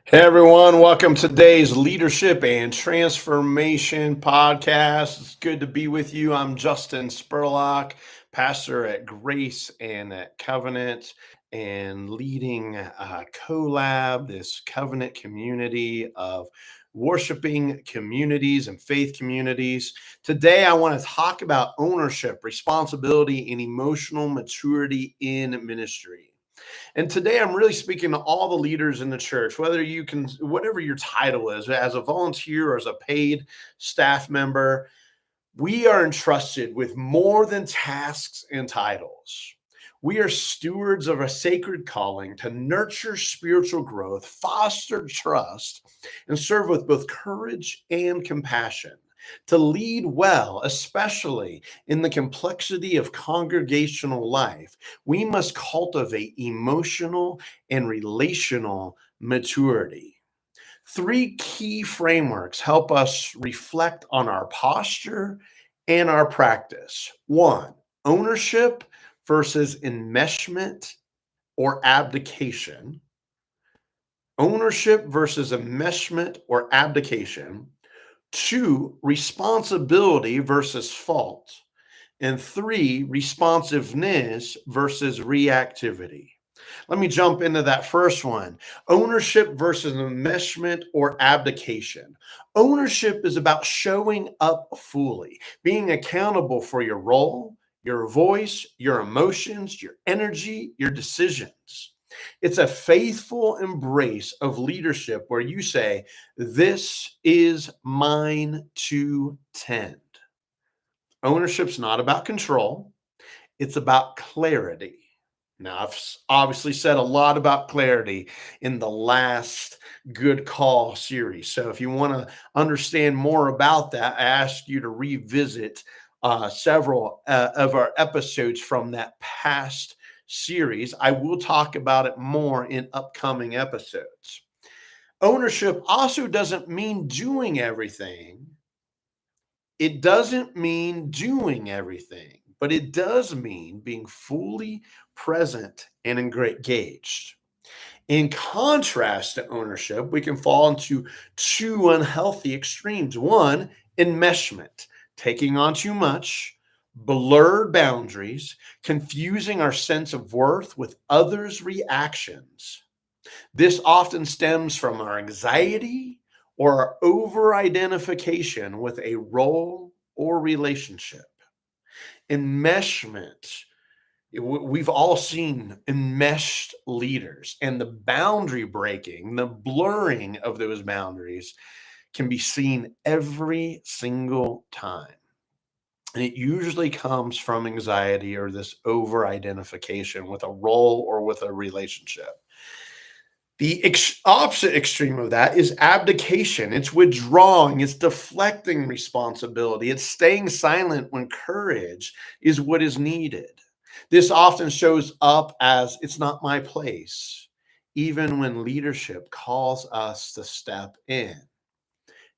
Hey everyone, welcome to today's Leadership and Transformation podcast. It's good to be with you. I'm Justin Spurlock, pastor at Grace and at Covenant, and leading CoLab, this covenant community of worshiping communities and faith communities. Today, I want to talk about ownership, responsibility, and emotional maturity in ministry. And today I'm really speaking to all the leaders in the church, whether you can, whatever your title is, as a volunteer or as a paid staff member, we are entrusted with more than tasks and titles. We are stewards of a sacred calling to nurture spiritual growth, foster trust, and serve with both courage and compassion. To lead well, especially in the complexity of congregational life, we must cultivate emotional and relational maturity. Three key frameworks help us reflect on our posture and our practice. One, ownership versus enmeshment or abdication. Ownership versus enmeshment or abdication. Two, responsibility versus fault. And three, responsiveness versus reactivity. Let me jump into that first one. Ownership versus enmeshment or abdication. Ownership is about showing up fully, being accountable for your role, your voice, your emotions, your energy, your decisions. It's a faithful embrace of leadership where you say, "This is mine to tend." Ownership's not about control, it's about clarity. Now, I've obviously said a lot about clarity in the last Good Call series. So, if you want to understand more about that, I ask you to revisit several of our episodes from that past series. I will talk about it more in upcoming episodes. Ownership also doesn't mean doing everything. It doesn't mean doing everything, but it does mean being fully present and engaged. In contrast to ownership, we can fall into two unhealthy extremes. One, enmeshment, taking on too much, blurred boundaries, confusing our sense of worth with others' reactions. This often stems from our anxiety or our over identification with a role or relationship. Enmeshment. We've all seen enmeshed leaders, and the boundary breaking, the blurring of those boundaries can be seen every single time. And it usually comes from anxiety or this over identification with a role or with a relationship. The opposite extreme of that is abdication. It's withdrawing, it's deflecting responsibility, it's staying silent when courage is what is needed. This often shows up as "it's not my place," even when leadership calls us to step in.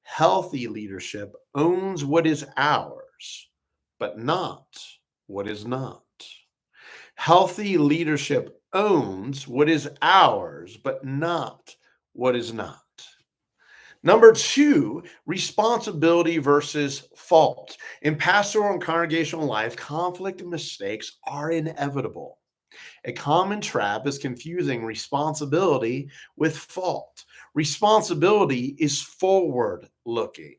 Healthy leadership owns what is ours, but not what is not. Healthy leadership owns what is ours, but not what is not. Number two, responsibility versus fault. In pastoral and congregational life, conflict and mistakes are inevitable. A common trap is confusing responsibility with fault. Responsibility is forward looking,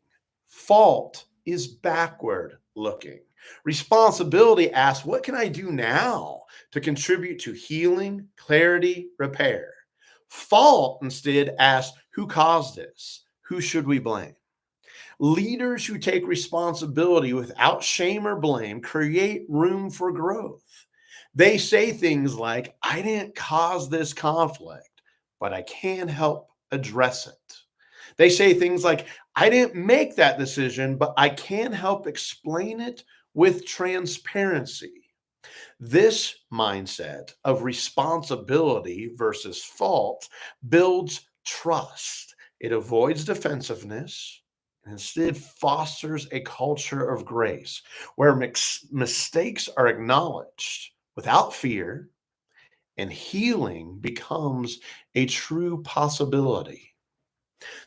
fault is backward looking. Responsibility asks, "What can I do now to contribute to healing, clarity, repair?" Fault instead asks, "Who caused this? Who should we blame?" Leaders who take responsibility without shame or blame create room for growth. They say things like, "I didn't cause this conflict, but I can help address it." They say things like, "I didn't make that decision, but I can help explain it with transparency." This mindset of responsibility versus fault builds trust. It avoids defensiveness and instead fosters a culture of grace where mistakes are acknowledged without fear and healing becomes a true possibility.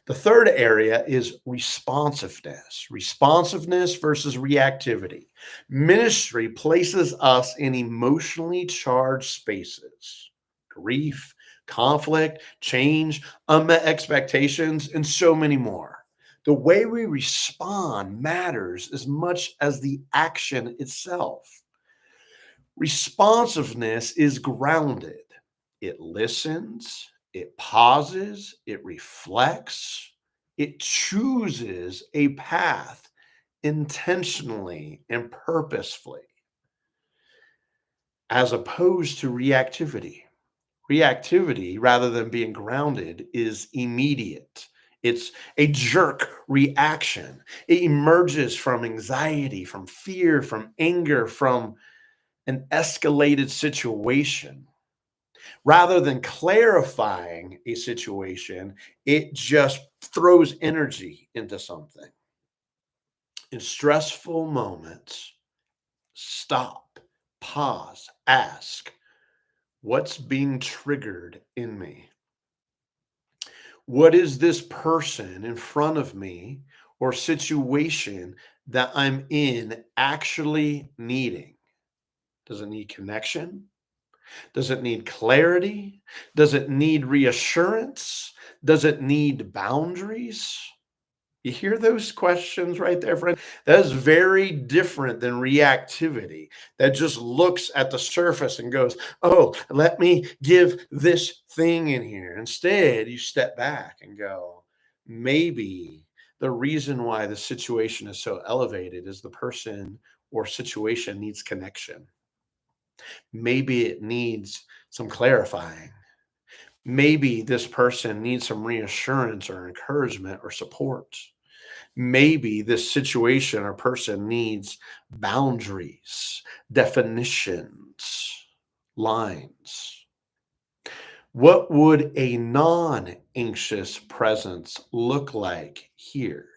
The third area is responsiveness. Responsiveness versus reactivity. Ministry places us in emotionally charged spaces. Grief, conflict, change, unmet expectations, and so many more. The way we respond matters as much as the action itself. Responsiveness is grounded. It listens, it pauses, it reflects, it chooses a path intentionally and purposefully, as opposed to reactivity. Reactivity, rather than being grounded, is immediate. It's a jerk reaction. It emerges from anxiety, from fear, from anger, from an escalated situation. Rather than clarifying a situation, it just throws energy into something. In stressful moments, stop, pause, ask, what's being triggered in me? What is this person in front of me or situation that I'm in actually needing? Does it need connection? Does it need clarity? Does it need reassurance? Does it need boundaries? You hear those questions right there, friend? That is very different than reactivity that just looks at the surface and goes, oh, let me give this thing in here. Instead, you step back and go, maybe the reason why the situation is so elevated is the person or situation needs connection. Maybe it needs some clarifying. Maybe this person needs some reassurance or encouragement or support. Maybe this situation or person needs boundaries, definitions, lines. What would a non anxious presence look like here?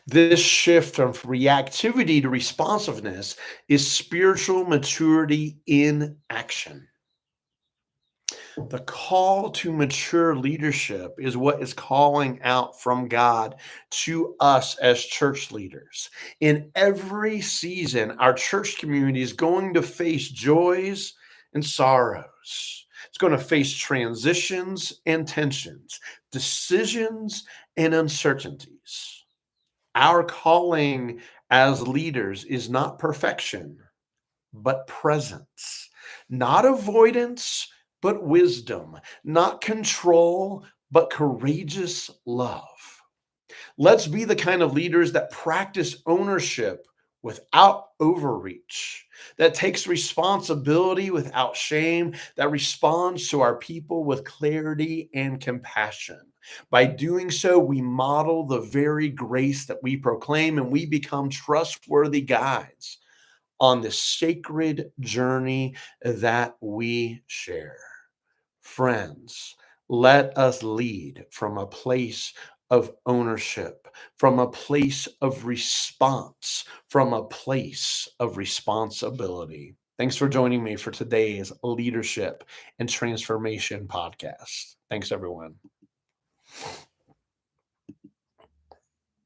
This shift from reactivity to responsiveness is spiritual maturity in action. The call to mature leadership is what is calling out from God to us as church leaders. In every season, our church community is going to face joys and sorrows. It's going to face transitions and tensions, decisions and uncertainties. Our calling as leaders is not perfection, but presence, not avoidance, but wisdom, not control, but courageous love. Let's be the kind of leaders that practice ownership without overreach, that takes responsibility without shame, that responds to our people with clarity and compassion. By doing so, we model the very grace that we proclaim and we become trustworthy guides on the sacred journey that we share. Friends, let us lead from a place of ownership, from a place of response, from a place of responsibility. Thanks for joining me for today's Leadership and Transformation podcast. Thanks, everyone.